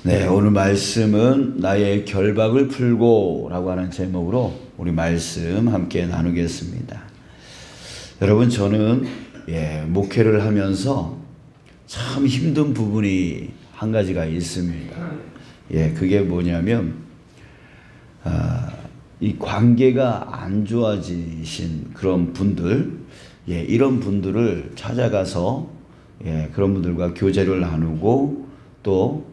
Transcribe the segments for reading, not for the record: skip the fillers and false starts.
네, 오늘 말씀은 나의 결박을 풀고 라고 하는 제목으로 우리 말씀 함께 나누겠습니다. 여러분, 저는 목회를 하면서 참 힘든 부분이 한 가지가 있습니다. 그게 뭐냐면 이 관계가 안 좋아지신 그런 분들, 이런 분들을 찾아가서 그런 분들과 교제를 나누고 또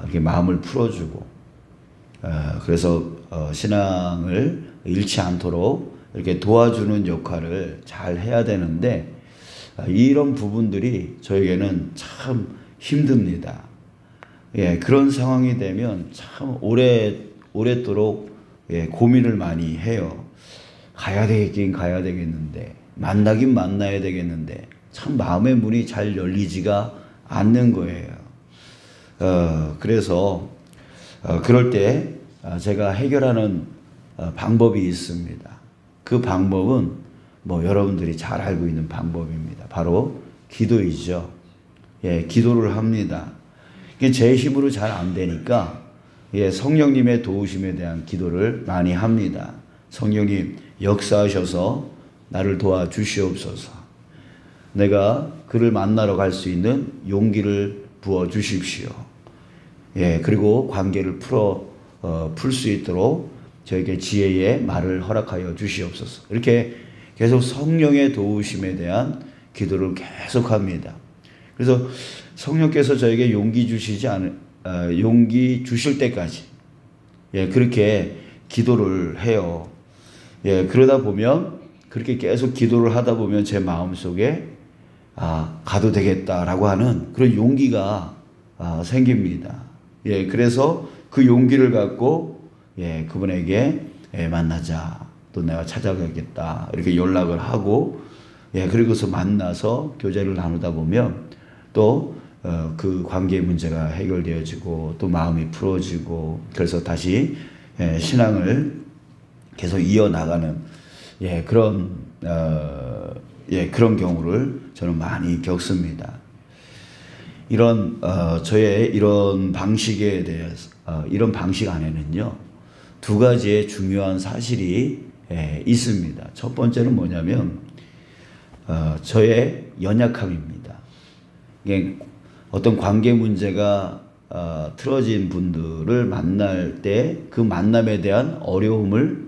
이렇게 마음을 풀어주고, 그래서 신앙을 잃지 않도록 이렇게 도와주는 역할을 잘 해야 되는데, 이런 부분들이 저에게는 참 힘듭니다. 그런 상황이 되면 참 오랫도록 고민을 많이 해요. 가야 되겠긴 가야 되겠는데, 만나긴 만나야 되겠는데, 참 마음의 문이 잘 열리지가 않는 거예요. 그래서 그럴 때 제가 해결하는 방법이 있습니다. 그 방법은 여러분들이 잘 알고 있는 방법입니다. 바로 기도이죠. 기도를 합니다. 제 힘으로 잘 안 되니까 성령님의 도우심에 대한 기도를 많이 합니다. 성령님 역사하셔서 나를 도와주시옵소서. 내가 그를 만나러 갈 수 있는 용기를 부어 주십시오. 그리고 관계를 풀 수 있도록 저에게 지혜의 말을 허락하여 주시옵소서. 이렇게 계속 성령의 도우심에 대한 기도를 계속합니다. 그래서 성령께서 저에게 용기 주실 때까지 그렇게 기도를 해요. 그러다 보면, 그렇게 계속 기도를 하다 보면 제 마음속에 가도 되겠다라고 하는 그런 용기가 생깁니다. 그래서 그 용기를 갖고 그분에게 만나자, 또 내가 찾아가겠다, 이렇게 연락을 하고, 그리고서 만나서 교제를 나누다 보면 또 그 관계의 문제가 해결되어지고 또 마음이 풀어지고, 그래서 다시 신앙을 계속 이어나가는 그런 경우를 저는 많이 겪습니다. 저의 이런 방식에 대해서, 이런 방식 안에는요, 두 가지의 중요한 사실이 있습니다. 첫 번째는 뭐냐면, 저의 연약함입니다. 어떤 관계 문제가 틀어진 분들을 만날 때 그 만남에 대한 어려움을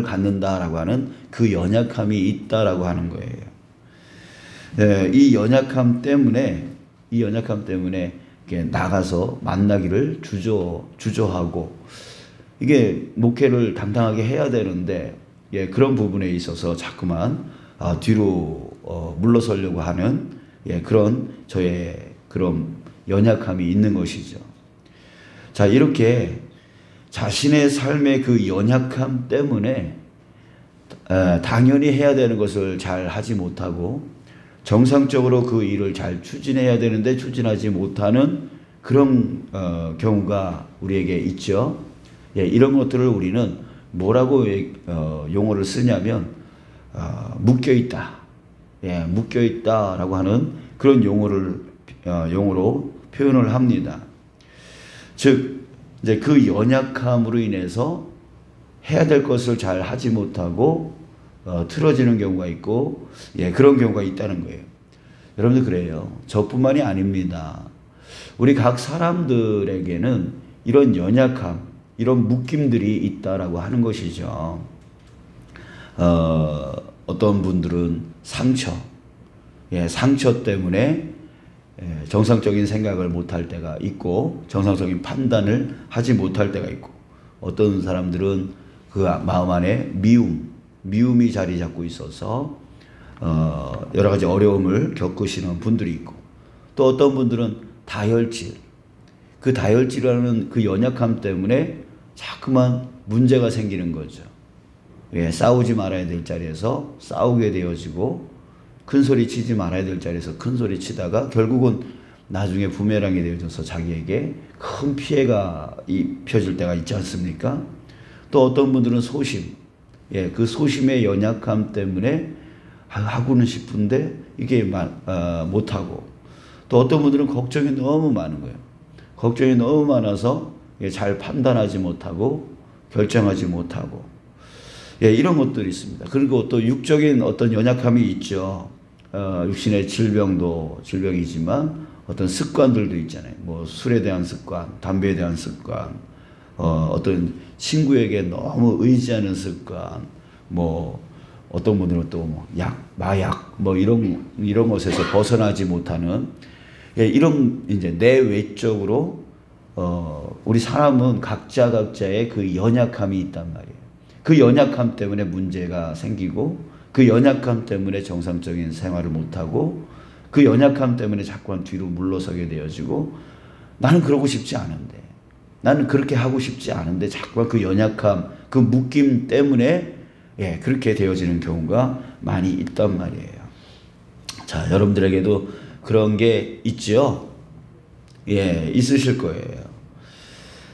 갖는다라고 하는 그 연약함이 있다라고 하는 거예요. 이 연약함 때문에 이렇게 나가서 만나기를 주저하고, 이게 목회를 당당하게 해야 되는데 그런 부분에 있어서 자꾸만 뒤로 물러서려고 하는 그런 저의 그런 연약함이 있는 것이죠. 자, 이렇게 자신의 삶의 그 연약함 때문에 당연히 해야 되는 것을 잘 하지 못하고, 정상적으로 그 일을 잘 추진해야 되는데 추진하지 못하는 그런 경우가 우리에게 있죠. 이런 것들을 우리는 뭐라고 용어를 쓰냐면 묶여있다. 묶여있다라고 하는 그런 용어로 표현을 합니다. 즉, 이제 그 연약함으로 인해서 해야 될 것을 잘 하지 못하고 틀어지는 경우가 있고, 그런 경우가 있다는 거예요. 여러분들, 그래요. 저뿐만이 아닙니다. 우리 각 사람들에게는 이런 연약함, 이런 묶임들이 있다라고 하는 것이죠. 어떤 분들은 상처 때문에 정상적인 생각을 못할 때가 있고, 정상적인 판단을 하지 못할 때가 있고, 어떤 사람들은 그 마음 안에 미움이 자리 잡고 있어서 여러 가지 어려움을 겪으시는 분들이 있고, 또 어떤 분들은 다혈질이라는 그 연약함 때문에 자꾸만 문제가 생기는 거죠. 싸우지 말아야 될 자리에서 싸우게 되어지고, 큰 소리 치지 말아야 될 자리에서 큰 소리 치다가 결국은 나중에 부메랑이 되어져서 자기에게 큰 피해가 입혀질 때가 있지 않습니까? 또 어떤 분들은 그 소심의 연약함 때문에 하고는 싶은데 이게 못하고, 또 어떤 분들은 걱정이 너무 많은 거예요. 걱정이 너무 많아서 잘 판단하지 못하고 결정하지 못하고 이런 것들이 있습니다. 그리고 또 육적인 어떤 연약함이 있죠. 육신의 질병도 질병이지만 어떤 습관들도 있잖아요. 뭐 술에 대한 습관, 담배에 대한 습관, 어떤 친구에게 너무 의지하는 습관, 뭐 어떤 분들은 또 뭐 약, 마약, 뭐 이런 것에서 벗어나지 못하는 이런 이제 내외적으로 우리 사람은 각자의 그 연약함이 있단 말이에요. 그 연약함 때문에 문제가 생기고 그 연약함 때문에 정상적인 생활을 못하고 그 연약함 때문에 자꾸만 뒤로 물러서게 되어지고 나는 그러고 싶지 않은데 나는 그렇게 하고 싶지 않은데 자꾸만 그 연약함 그 묶임 때문에 그렇게 되어지는 경우가 많이 있단 말이에요. 자, 여러분들에게도 그런 게 있죠? 있으실 거예요.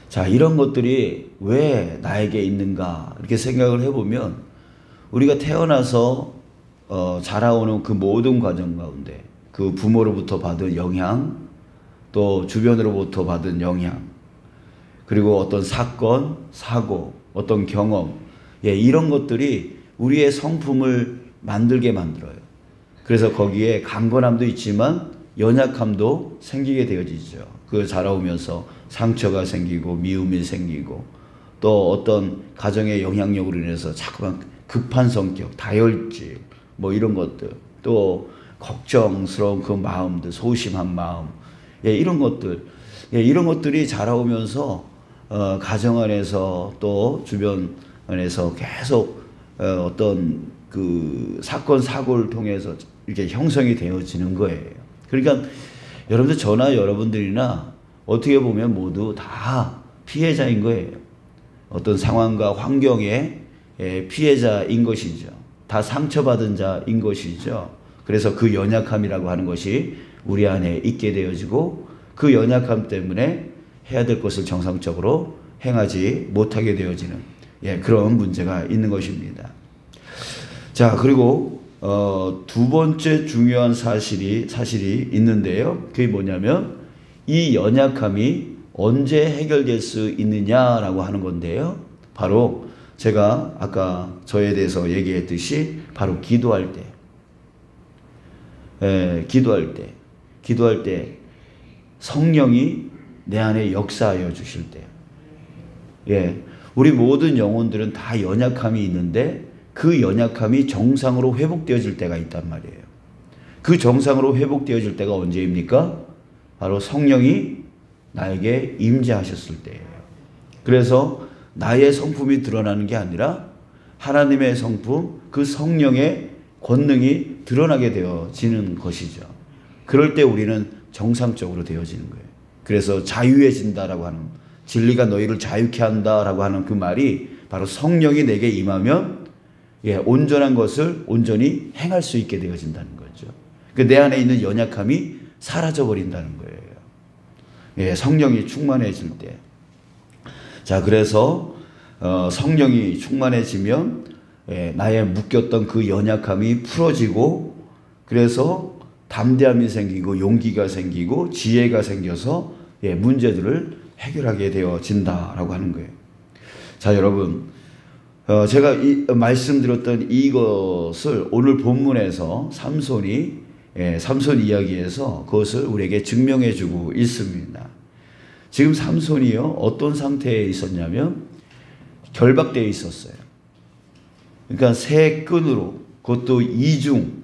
자, 이런 것들이 왜 나에게 있는가 이렇게 생각을 해보면 우리가 태어나서 자라오는 그 모든 과정 가운데 그 부모로부터 받은 영향, 또 주변으로부터 받은 영향, 그리고 어떤 사건, 사고, 어떤 경험, 이런 것들이 우리의 성품을 만들게 만들어요. 그래서 거기에 강건함도 있지만 연약함도 생기게 되어지죠. 그 자라오면서 상처가 생기고 미움이 생기고 또 어떤 가정의 영향력으로 인해서 자꾸만 급한 성격, 다혈질, 뭐 이런 것들, 또 걱정스러운 그 마음들, 소심한 마음, 이런 것들, 이런 것들이 자라오면서 가정 안에서 또 주변 안에서 계속 어떤 그 사건 사고를 통해서 이렇게 형성이 되어지는 거예요. 그러니까 여러분들 저나 여러분들이나 어떻게 보면 모두 다 피해자인 거예요. 어떤 상황과 환경의 피해자인 것이죠. 다 상처받은 자인 것이죠. 그래서 그 연약함이라고 하는 것이 우리 안에 있게 되어지고 그 연약함 때문에 해야 될 것을 정상적으로 행하지 못하게 되어지는 그런 문제가 있는 것입니다. 자, 그리고 두 번째 중요한 사실이 있는데요. 그게 뭐냐면 이 연약함이 언제 해결될 수 있느냐라고 하는 건데요. 바로 제가 아까 저에 대해서 얘기했듯이 바로 기도할 때 성령이 내 안에 역사하여 주실 때, 우리 모든 영혼들은 다 연약함이 있는데 그 연약함이 정상으로 회복되어질 때가 있단 말이에요. 그 정상으로 회복되어질 때가 언제입니까? 바로 성령이 나에게 임재하셨을 때예요. 그래서 나의 성품이 드러나는 게 아니라 하나님의 성품, 그 성령의 권능이 드러나게 되어지는 것이죠. 그럴 때 우리는 정상적으로 되어지는 거예요. 그래서 자유해진다라고 하는, 진리가 너희를 자유케 한다라고 하는 그 말이 바로 성령이 내게 임하면 온전한 것을 온전히 행할 수 있게 되어진다는 거죠. 내 안에 있는 연약함이 사라져 버린다는 거예요. 성령이 충만해질 때. 자, 그래서 성령이 충만해지면 나의 묶였던 그 연약함이 풀어지고 그래서 담대함이 생기고 용기가 생기고 지혜가 생겨서 문제들을 해결하게 되어진다라고 하는 거예요. 자, 여러분, 제가 말씀드렸던 이것을 오늘 본문에서 삼손 이야기에서 그것을 우리에게 증명해 주고 있습니다. 지금 삼손이요, 어떤 상태에 있었냐면 결박되어 있었어요. 그러니까 세 끈으로, 그것도 이중,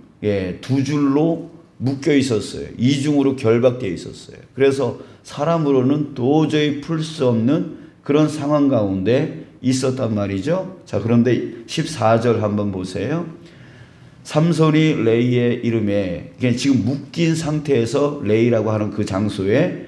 두 줄로 묶여 있었어요. 이중으로 결박되어 있었어요. 그래서 사람으로는 도저히 풀 수 없는 그런 상황 가운데 있었단 말이죠. 자, 그런데 14절 한번 보세요. 삼손이 레이의 이름에, 지금 묶인 상태에서 레이라고 하는 그 장소에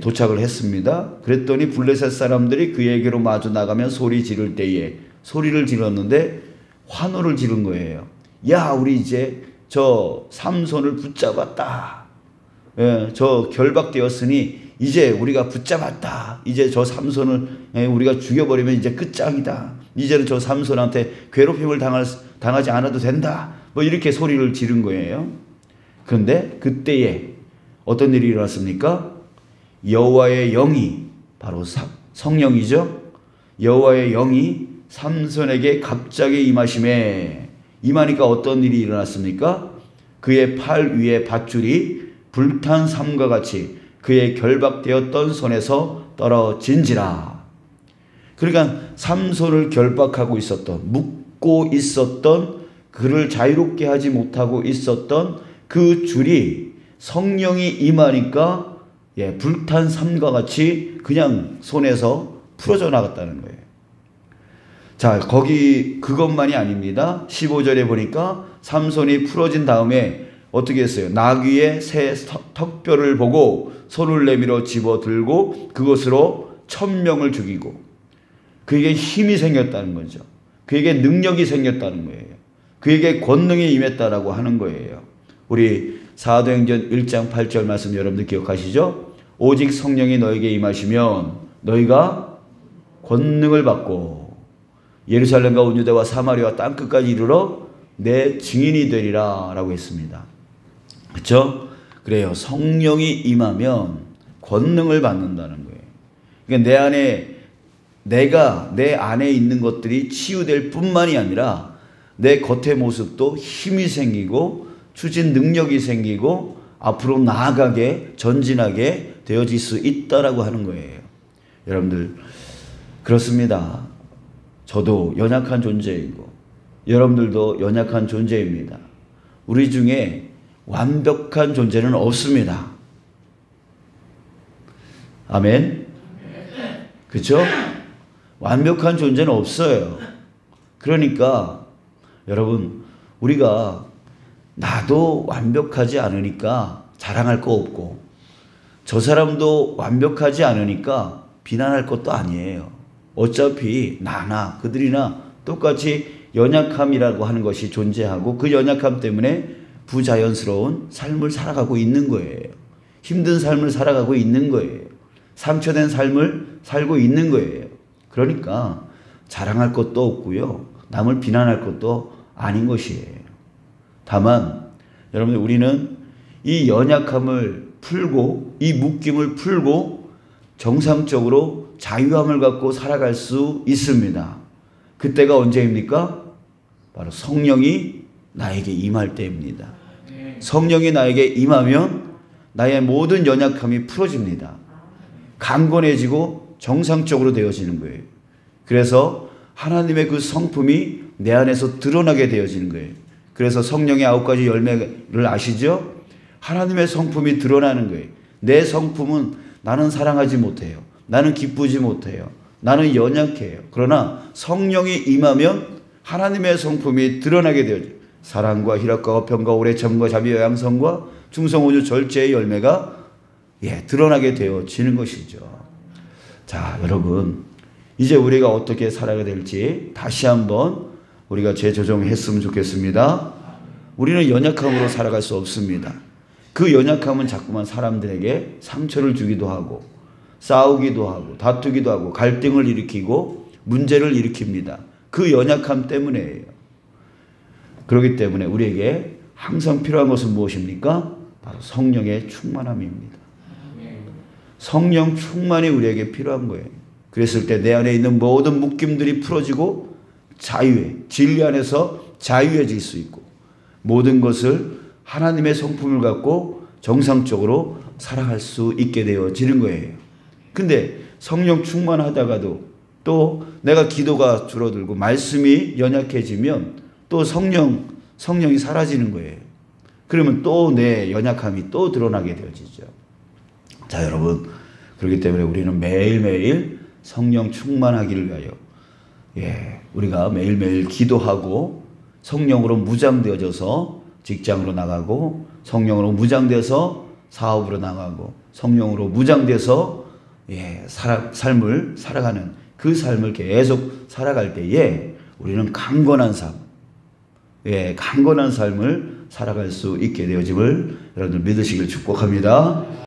도착을 했습니다. 그랬더니 블레셋 사람들이 그에게로 마주 나가면 소리 지를 때에 소리를 질렀는데 환호를 지른 거예요. 야, 우리 이제 저 삼손을 붙잡았다. 저 결박되었으니 이제 우리가 붙잡았다. 이제 저 삼손을 우리가 죽여버리면 이제 끝장이다. 이제는 저 삼손한테 괴롭힘을 당하지 않아도 된다. 뭐 이렇게 소리를 지른 거예요. 그런데 그때에 어떤 일이 일어났습니까? 여호와의 영이, 바로 성령이죠. 여호와의 영이 삼손에게 갑자기 임하니까 어떤 일이 일어났습니까? 그의 팔 위에 밧줄이 불탄 삼과 같이 그의 결박되었던 손에서 떨어진지라. 그러니까 삼손을 결박하고 있었던, 묶고 있었던, 그를 자유롭게 하지 못하고 있었던 그 줄이 성령이 임하니까 불탄 삼과 같이 그냥 손에서 풀어져 나갔다는 거예요. 자, 거기 그것만이 아닙니다. 15절에 보니까 삼손이 풀어진 다음에 어떻게 했어요? 나귀의 새 턱뼈를 보고 손을 내밀어 집어들고 그것으로 1000명을 죽이고, 그에게 힘이 생겼다는 거죠. 그에게 능력이 생겼다는 거예요. 그에게 권능이 임했다라고 하는 거예요. 우리 사도행전 1장 8절 말씀 여러분들 기억하시죠? 오직 성령이 너에게 임하시면 너희가 권능을 받고 예루살렘과 온 유대와 사마리아와 땅끝까지 이르러 내 증인이 되리라 라고 했습니다. 그렇죠? 그래요. 성령이 임하면 권능을 받는다는 거예요. 그러니까 내 안에 있는 것들이 치유될 뿐만이 아니라 내 겉의 모습도 힘이 생기고 추진 능력이 생기고 앞으로 나아가게 전진하게 되어질 수 있다라고 하는 거예요. 여러분들 그렇습니다. 저도 연약한 존재이고 여러분들도 연약한 존재입니다. 우리 중에 완벽한 존재는 없습니다. 아멘. 그렇죠? 완벽한 존재는 없어요. 그러니까 여러분, 우리가 나도 완벽하지 않으니까 자랑할 거 없고 저 사람도 완벽하지 않으니까 비난할 것도 아니에요. 어차피 나나 그들이나 똑같이 연약함이라고 하는 것이 존재하고 그 연약함 때문에 부자연스러운 삶을 살아가고 있는 거예요. 힘든 삶을 살아가고 있는 거예요. 상처된 삶을 살고 있는 거예요. 그러니까 자랑할 것도 없고요. 남을 비난할 것도 아닌 것이에요. 다만 여러분들 우리는 이 연약함을 풀고 이 묶임을 풀고 정상적으로 자유함을 갖고 살아갈 수 있습니다. 그때가 언제입니까? 바로 성령이 나에게 임할 때입니다. 성령이 나에게 임하면 나의 모든 연약함이 풀어집니다. 강건해지고 정상적으로 되어지는 거예요. 그래서 하나님의 그 성품이 내 안에서 드러나게 되어지는 거예요. 그래서 성령의 9가지 열매를 아시죠? 하나님의 성품이 드러나는 거예요. 내 성품은 나는 사랑하지 못해요. 나는 기쁘지 못해요. 나는 연약해요. 그러나 성령이 임하면 하나님의 성품이 드러나게 되어져요. 사랑과 희락과 화평과 오래 참과 자비와 양성과 충성 온유 절제의 열매가 드러나게 되어지는 것이죠. 자, 여러분 이제 우리가 어떻게 살아야 될지 다시 한번 우리가 재조정했으면 좋겠습니다. 우리는 연약함으로 살아갈 수 없습니다. 그 연약함은 자꾸만 사람들에게 상처를 주기도 하고 싸우기도 하고 다투기도 하고 갈등을 일으키고 문제를 일으킵니다. 그 연약함 때문에예요. 그렇기 때문에 우리에게 항상 필요한 것은 무엇입니까? 바로 성령의 충만함입니다. 성령 충만이 우리에게 필요한 거예요. 그랬을 때 내 안에 있는 모든 묶임들이 풀어지고 진리 안에서 자유해질 수 있고 모든 것을 하나님의 성품을 갖고 정상적으로 살아갈 수 있게 되어지는 거예요. 근데 성령 충만하다가도 또 내가 기도가 줄어들고 말씀이 연약해지면 또 성령이 사라지는 거예요. 그러면 또 내 연약함이 또 드러나게 되어지죠. 자, 여러분 그렇기 때문에 우리는 매일매일 성령 충만하기를 위하여 우리가 매일매일 기도하고 성령으로 무장되어져서 직장으로 나가고 성령으로 무장돼서 사업으로 나가고 성령으로 무장돼서 삶을 살아가는 그 삶을 계속 살아갈 때에 우리는 강건한 삶을 살아갈 수 있게 되어짐을 여러분들 믿으시길 축복합니다.